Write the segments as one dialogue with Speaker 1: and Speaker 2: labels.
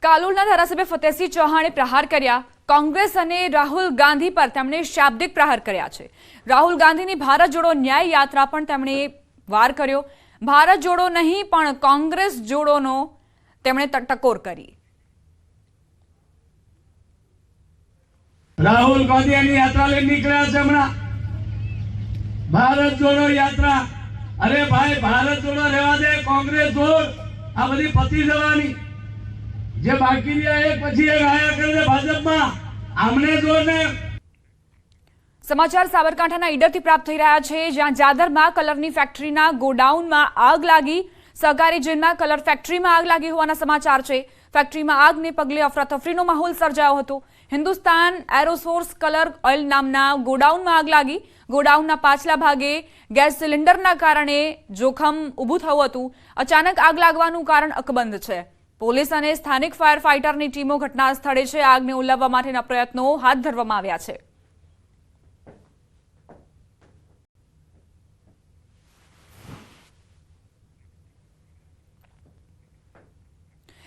Speaker 1: કાલોલના ધારાસભ્ય ફતેહસિંહ ચૌહાણે પ્રહાર કર્યા। કોંગ્રેસ અને રાહુલ ગાંધી પર તેમણે શાબ્દિક પ્રહાર કર્યા છે। રાહુલ ગાંધીની ભારત જોડો ન્યાય યાત્રા પણ તેમણે વાર કર્યો। ભારત જોડો નહીં પણ કોંગ્રેસ જોડોનો તેમણે ટકોર કરી।
Speaker 2: રાહુલ ગાંધી એની યાત્રા લઈને નીકળ્યા છે હમણાં ભારત જોડો યાત્રા। અરે ભાઈ ભારત જોડો રહેવા દે, કોંગ્રેસ જોડ આ બધી પતી જવાની જે બાકી રહ્યા એક પછી એક આયા કરે છે ભાજપમાં, આમને જોડને।
Speaker 1: સમાચાર સાબરકાંઠાના ઈડરથી પ્રાપ્ત થઈ રહ્યા છે, જ્યાં જાદરમાં કલરની ફેક્ટરીના ગોડાઉનમાં આગ લાગી। સહકારી જેલમાં કલર ફેક્ટરીમાં આગ લાગી હોવાના સમાચાર છે। ફેક્ટરીમાં આગને પગલે અફરાતફરીનો માહોલ સર્જાયો હતો। હિન્દુસ્તાન એરોસોર્સ કલર ઓઇલ નામના ગોડાઉનમાં આગ લાગી। ગોડાઉનના પાછલા ભાગે ગેસ સિલિન્ડરના કારણે જોખમ ઊભું થયું હતું। અચાનક આગ લાગવાનું કારણ અકબંધ છે। પોલીસ અને સ્થાનિક ફાયર ફાઇટરની ટીમો ઘટના સ્થળે છે। આગને ઓલવવા માટેના પ્રયત્નો હાથ ધરવામાં આવ્યા છે।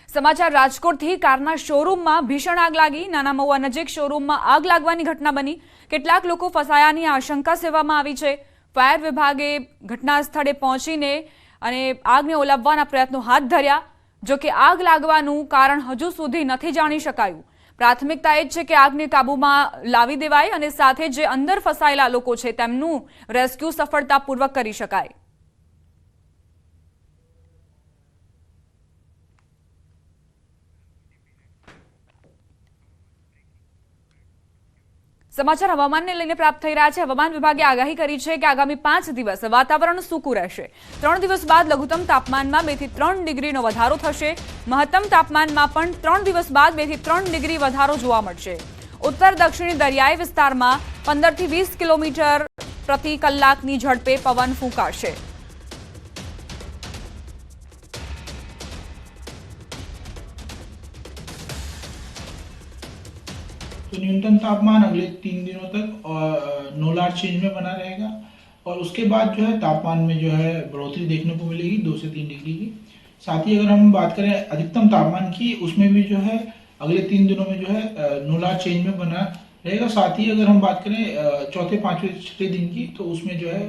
Speaker 1: समाचार राजकोटथी कारना शोरूममां भीषण आग लागी। नाना महुआ नजीक शोरूममां आग लागवानी घटना बनी। કેટલાક લોકો ફસાયાની આશંકા સેવામાં આવી છે। ફાયર વિભાગે ઘટના સ્થળે પહોંચીને અને આગને ઓલવવાના પ્રયત્નો હાથ ધર્યા। જો કે આગ લાગવાનું કારણ હજુ સુધી નથી જાણી શકાયું। પ્રાથમિકતા એ છે કે આગને કાબૂમાં લાવી દેવાય અને સાથે જે અંદર ફસાયેલા લોકો છે તેમનું રેસ્ક્યુ સફળતાપૂર્વક કરી શકાય। समाचार हवामान ने लईने प्राप्त थई रह्या छे। हवामान विभागे आगाही करी छे कि आगामी 5 दिवस वातावरण सूकू रहेशे। 3 दिवस बाद लघुत्तम तापमानमां 2 થી 3 ડિગ્રીનો વધારો થશે। મહત્તમ તાપમાનમાં પણ 3 દિવસ બાદ 2 થી 3 ડિગ્રી વધારો જોવા મળશે। ઉત્તર દક્ષિણી દરિયાઈ વિસ્તારમાં 15 થી 20 કિલોમીટર પ્રતિ કલાકની ઝડપે પવન ફૂંકાશે।
Speaker 3: तो न्यूनतम तापमान अगले 3 दिनों तक नोलार चेंज में बना रहेगा और उसके बाद जो है तापमान में जो है बढ़ोतरी देखने को मिलेगी 2 से 3 डिग्री की। साथ ही अगर हम बात करें अधिकतम तापमान की, उसमें भी जो है अगले 3 दिनों में जो है नोलार चेंज में बना रहेगा। साथ ही अगर हम बात करें चौथे, पांचवें, छठे दिन की, तो उसमें जो है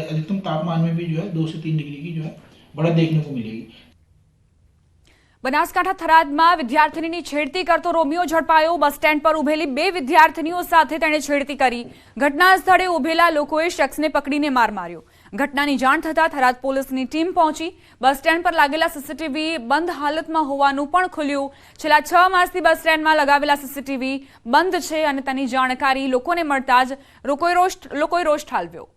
Speaker 3: अधिकतम तापमान में भी जो है 2 से 3 डिग्री की जो है बढ़त देखने को मिलेगी।
Speaker 1: बनासकांठा थरादमां विद्यार्थिनीनी छेड़ती करतो रोमियो झड़पायो। बस स्टेन्ड पर उभेली 2 विद्यार्थिनीओ साथे तेणे छेड़ती करी। घटना स्थळे उभेला लोकोए शख्सने पकड़ीने मार मार्यो। घटनानी जाण थता थराद पोलीसनी टीम पहोंची। बस स्टेन्ड पर लागेला सीसीटीवी बंध हालतमां होवानुं पण खुल्युं। छेल्ला 6 मासथी बस स्टेन्डमां लगावेला सीसीटीवी बंध छे अने तेनी जाणकारी लोकोने मळता ज लोकोए रोष ठालव्यो।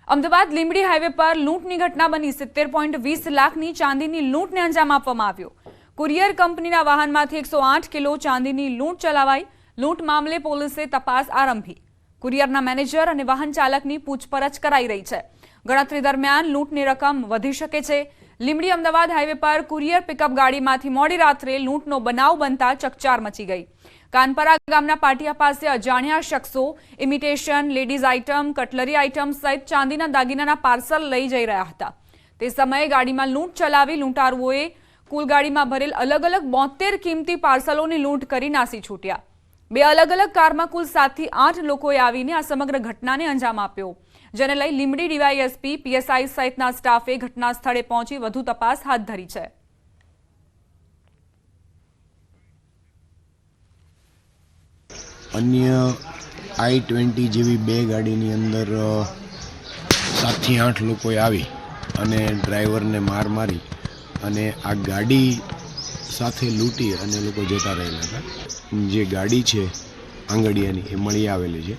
Speaker 1: अमदावाद લીંબડી हाईवे पर लूंटनी घटना बनी। 70.20 લાખની ચાંદીની લૂંટને અંજામ આપવામાં આવ્યો। કુરિયર કંપનીના વાહનમાંથી 108 કિલો ચાંદીની લૂંટ ચલાવાઈ। લૂંટ મામલે પોલીસે તપાસ આરંભી। કુરિયરના મેનેજર અને વાહન ચાલકની પૂછપરછ કરાઈ રહી છે। ગણતરી દરમિયાન લૂંટની રકમ વધી શકે છે। લીંબડી અમદાવાદ હાઈવે પર કુરિયર પિકઅપ ગાડીમાંથી મોડી રાત્રે લૂંટનો બનાવ બનતા ચકચાર મચી ગઈ। કાનપરા ગામના પાટિયા પાસે અજાણ્યા શખ્સો imitation ladies item, cutlery item સહિત ચાંદીના દાગીનાના પાર્સલ લઈ જઈ રહ્યા હતા। તે સમયે ગાડીમાં લૂંટ ચલાવી લૂંટારુઓએ કુલ ગાડીમાં ભરેલ અલગ અલગ 72 કિંમતી પાર્સલોની લૂંટ કરી નાસી છૂટ્યા। 2 અલગ અલગ કારમાં કુલ 7 થી 8 લોકોએ આવીને આ સમગ્ર ઘટનાને અંજામ આપ્યો, જેને લઈ લીંબડી ડીવાયએસપી, પીએસઆઈ સહિતના સ્ટાફે ઘટના સ્થળે પહોંચી વધુ તપાસ હાથ ધરી છે।
Speaker 4: अन्य I-20 જેવી 2 ગાડીની અંદર 7 થી 8 લોકોએ આવી અને ડ્રાઈવરને માર મારી અને આ ગાડી સાથે લૂંટી અને લોકો જતા રહેલા હતા। જે ગાડી છે આંગડિયાની એ મળી આવેલી છે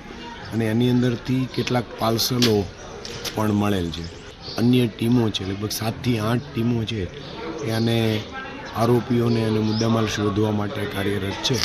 Speaker 4: અને એની અંદરથી કેટલાક પાર્સલો પણ મળેલ છે। અન્ય ટીમો છે, લગભગ 7 થી 8 ટીમો છે એ આને આરોપીઓને અને મુદ્દામાલ શોધવા માટે કાર્યરત છે।